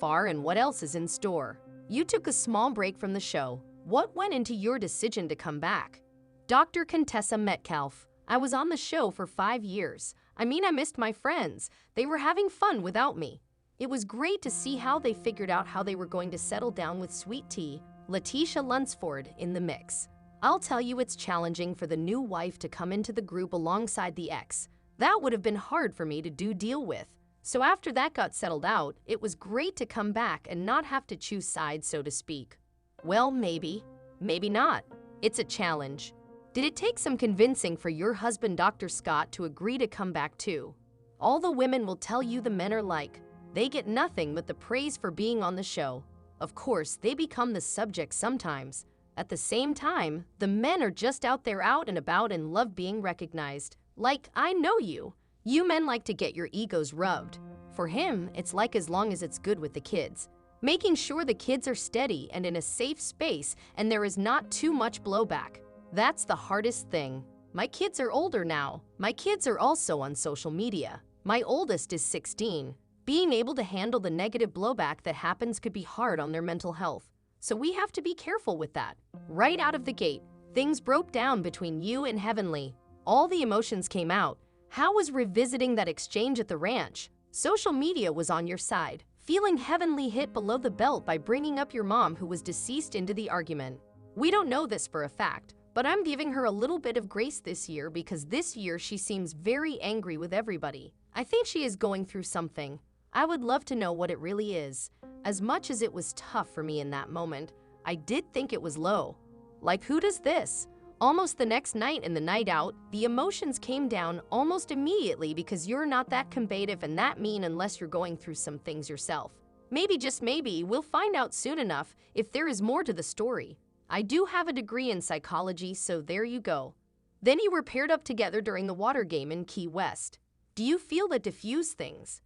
far and what else is in store. You took a small break from the show. What went into your decision to come back? Dr. Contessa Metcalfe. I was on the show for 5 years. I missed my friends. They were having fun without me. It was great to see how they figured out how they were going to settle down with Sweet Tea, Lateasha Lunceford, in the mix. I'll tell you, it's challenging for the new wife to come into the group alongside the ex. That would have been hard for me to deal with. So after that got settled out, it was great to come back and not have to choose sides, so to speak. Well, maybe not. It's a challenge. Did it take some convincing for your husband, Dr. Scott, to agree to come back too? All the women will tell you the men are like, they get nothing but the praise for being on the show. Of course, they become the subject sometimes. At the same time, the men are just out and about and love being recognized. Like, I know you. You men like to get your egos rubbed. For him, it's like as long as it's good with the kids. Making sure the kids are steady and in a safe space and there is not too much blowback. That's the hardest thing. My kids are older now. My kids are also on social media. My oldest is 16. Being able to handle the negative blowback that happens could be hard on their mental health. So we have to be careful with that. Right out of the gate, things broke down between you and Heavenly. All the emotions came out. How was revisiting that exchange at the ranch? Social media was on your side. Feeling Heavenly hit below the belt by bringing up your mom who was deceased into the argument. We don't know this for a fact, but I'm giving her a little bit of grace this year because this year she seems very angry with everybody. I think she is going through something. I would love to know what it really is. As much as it was tough for me in that moment, I did think it was low. Like, who does this? Almost the next night in the night out, the emotions came down almost immediately because you're not that combative and that mean unless you're going through some things yourself. Maybe, just maybe, we'll find out soon enough if there is more to the story. I do have a degree in psychology, so there you go. Then you were paired up together during the water game in Key West. Do you feel that diffused things?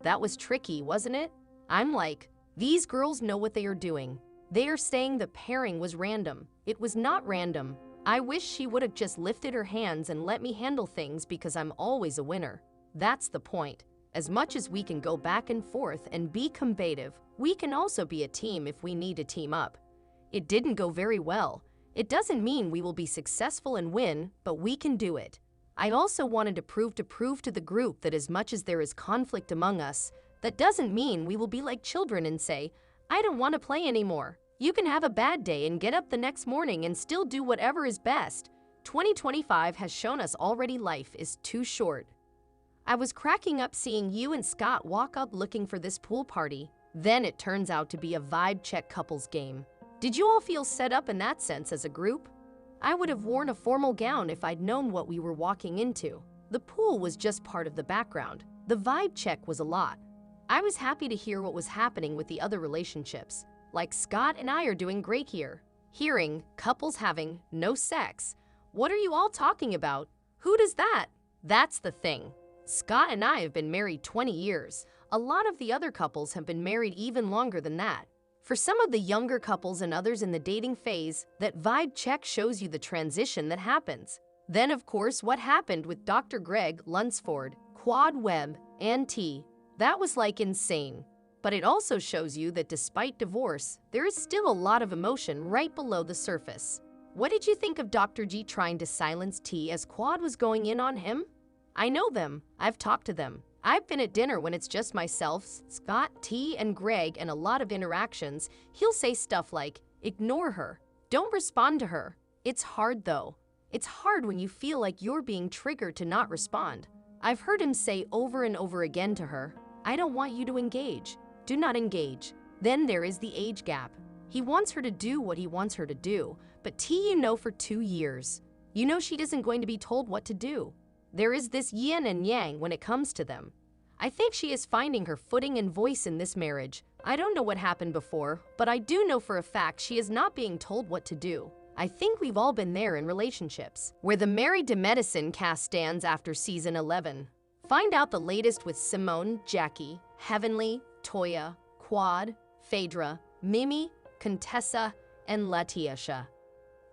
That was tricky, wasn't it? I'm like, these girls know what they are doing. They are saying the pairing was random. It was not random. I wish she would have just lifted her hands and let me handle things because I'm always a winner. That's the point. As much as we can go back and forth and be combative, we can also be a team if we need to team up. It didn't go very well. It doesn't mean we will be successful and win, but we can do it. I also wanted to prove to the group that as much as there is conflict among us, that doesn't mean we will be like children and say, I don't want to play anymore. You can have a bad day and get up the next morning and still do whatever is best. 2025 has shown us already life is too short. I was cracking up seeing you and Scott walk up looking for this pool party. Then it turns out to be a vibe check couples game. Did you all feel set up in that sense as a group? I would have worn a formal gown if I'd known what we were walking into. The pool was just part of the background. The vibe check was a lot. I was happy to hear what was happening with the other relationships. Like Scott and I are doing great here. Hearing couples having no sex. What are you all talking about? Who does that? That's the thing. Scott and I have been married 20 years. A lot of the other couples have been married even longer than that. For some of the younger couples and others in the dating phase, that vibe check shows you the transition that happens. Then, of course, what happened with Dr. Greg, Lunceford, Quad, Webb, and T. That was like insane. But it also shows you that despite divorce, there is still a lot of emotion right below the surface. What did you think of Dr. G trying to silence T as Quad was going in on him? I know them. I've talked to them. I've been at dinner when it's just myself, Scott, T, and Greg, and a lot of interactions. He'll say stuff like, ignore her. Don't respond to her. It's hard though. It's hard when you feel like you're being triggered to not respond. I've heard him say over and over again to her, I don't want you to engage. Do not engage. Then there is the age gap. He wants her to do what he wants her to do, but T, you know, for 2 years. You know she isn't going to be told what to do. There is this yin and yang when it comes to them. I think she is finding her footing and voice in this marriage. I don't know what happened before, but I do know for a fact she is not being told what to do. I think we've all been there in relationships, where the Married to Medicine cast stands after season 11. Find out the latest with Simone, Jackie, Heavenly, Toya, Quad, Phaedra, Mimi, Contessa, and Lateasha.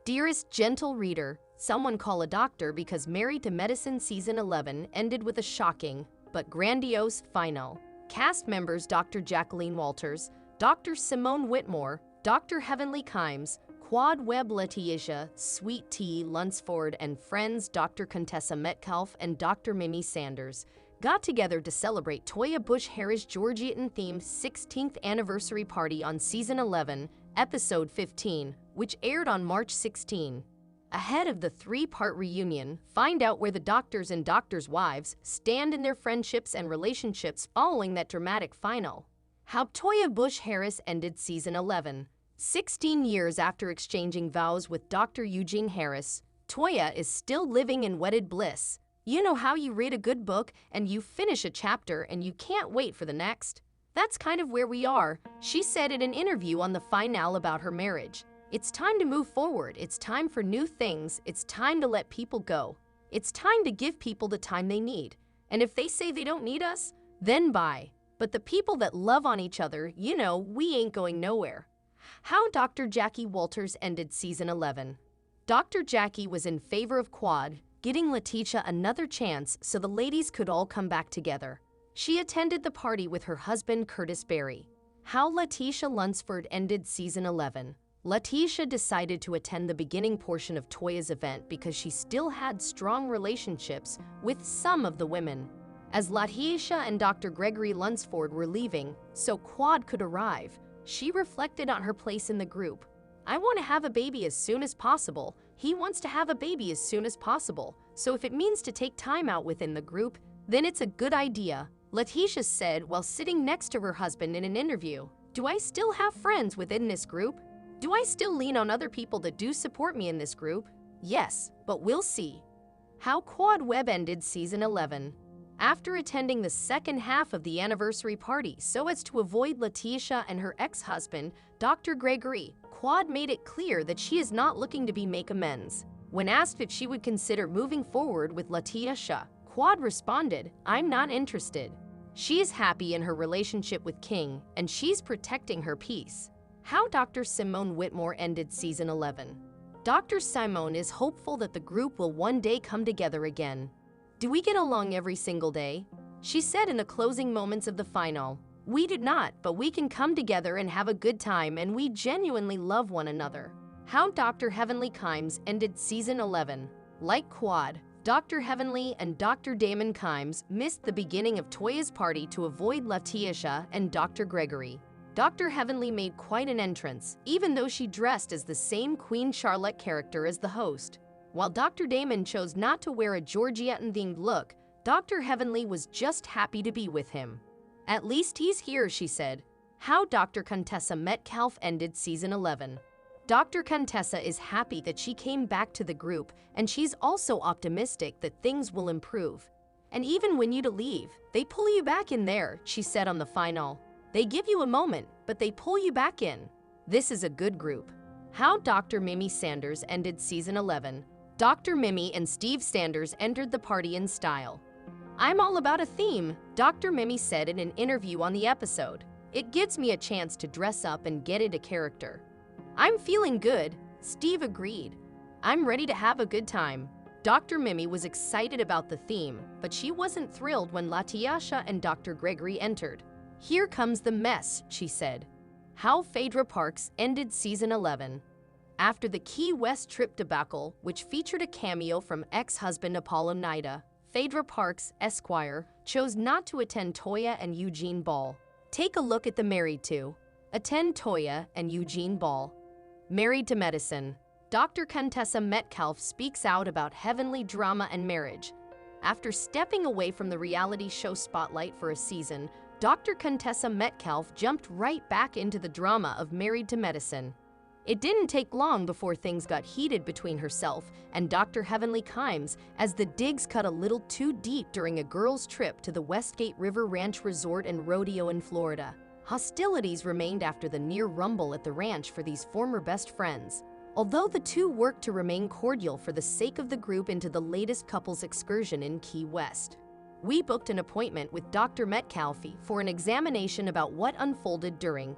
Dearest gentle reader, someone call a doctor because Married to Medicine season 11 ended with a shocking but grandiose final. Cast members Dr. Jacqueline Walters, Dr. Simone Whitmore, Dr. Heavenly Kimes, Quad Webb Lateasha, Sweet Tea, Lunceford, and friends Dr. Contessa Metcalfe and Dr. Mimi Sanders got together to celebrate Toya Bush-Harris' Georgian-themed 16th anniversary party on Season 11, Episode 15, which aired on March 16. Ahead of the three-part reunion, find out where the doctors and doctors' wives stand in their friendships and relationships following that dramatic final. How Toya Bush-Harris ended Season 11. 16 years after exchanging vows with Dr. Eugene Harris, Toya is still living in wedded bliss. You know how you read a good book and you finish a chapter and you can't wait for the next? That's kind of where we are, she said in an interview on the finale about her marriage. It's time to move forward, it's time for new things, it's time to let people go. It's time to give people the time they need. And if they say they don't need us, then bye. But the people that love on each other, you know, we ain't going nowhere. How Dr. Jackie Walters ended Season 11. Dr. Jackie was in favor of Quad, getting Lateasha another chance so the ladies could all come back together. She attended the party with her husband Curtis Berry. How Lateasha Lunceford ended Season 11. Lateasha decided to attend the beginning portion of Toya's event because she still had strong relationships with some of the women. As Lateasha and Dr. Gregory Lunceford were leaving, so Quad could arrive, she reflected on her place in the group. I want to have a baby as soon as possible. He wants to have a baby as soon as possible. So if it means to take time out within the group, then it's a good idea, Lateasha said while sitting next to her husband in an interview. Do I still have friends within this group? Do I still lean on other people that do support me in this group? Yes, but we'll see. How Quad Webb ended Season 11. After attending the second half of the anniversary party so as to avoid Lateasha and her ex-husband, Dr. Gregory, Quad made it clear that she is not looking to make amends. When asked if she would consider moving forward with Lateasha, Quad responded, "I'm not interested." She's happy in her relationship with King, and she's protecting her peace. How Dr. Simone Whitmore ended Season 11. Dr. Simone is hopeful that the group will one day come together again. Do we get along every single day? She said in the closing moments of the final. We did not, but we can come together and have a good time, and we genuinely love one another. How Dr. Heavenly Kimes ended Season 11. Like Quad, Dr. Heavenly and Dr. Damon Kimes missed the beginning of Toya's party to avoid Lateasha and Dr. Gregory. Dr. Heavenly made quite an entrance, even though she dressed as the same Queen Charlotte character as the host. While Dr. Damon chose not to wear a Georgian-themed look, Dr. Heavenly was just happy to be with him. At least he's here, she said. How Dr. Contessa Metcalfe ended Season 11. Dr. Contessa is happy that she came back to the group, and she's also optimistic that things will improve. And even when you leave, they pull you back in there, she said on the final. They give you a moment, but they pull you back in. This is a good group. How Dr. Mimi Sanders ended Season 11. Dr. Mimi and Steve Sanders entered the party in style. I'm all about a theme, Dr. Mimi said in an interview on the episode. It gives me a chance to dress up and get into character. I'm feeling good, Steve agreed. I'm ready to have a good time. Dr. Mimi was excited about the theme, but she wasn't thrilled when Lateasha and Dr. Gregory entered. Here comes the mess, she said. How Phaedra Parks ended Season 11. After the Key West trip debacle, which featured a cameo from ex-husband Apollo Nida, Phaedra Parks, Esquire, chose not to attend Toya and Eugene Ball. Take a look at the married to. Attend Toya and Eugene Ball. Married to Medicine. Dr. Contessa Metcalfe speaks out about heavenly drama and marriage. After stepping away from the reality show spotlight for a season, Dr. Contessa Metcalfe jumped right back into the drama of Married to Medicine. It didn't take long before things got heated between herself and Dr. Heavenly Kimes as the digs cut a little too deep during a girls' trip to the Westgate River Ranch Resort and Rodeo in Florida. Hostilities remained after the near rumble at the ranch for these former best friends, although the two worked to remain cordial for the sake of the group into the latest couple's excursion in Key West. We booked an appointment with Dr. Metcalfe for an examination about what unfolded during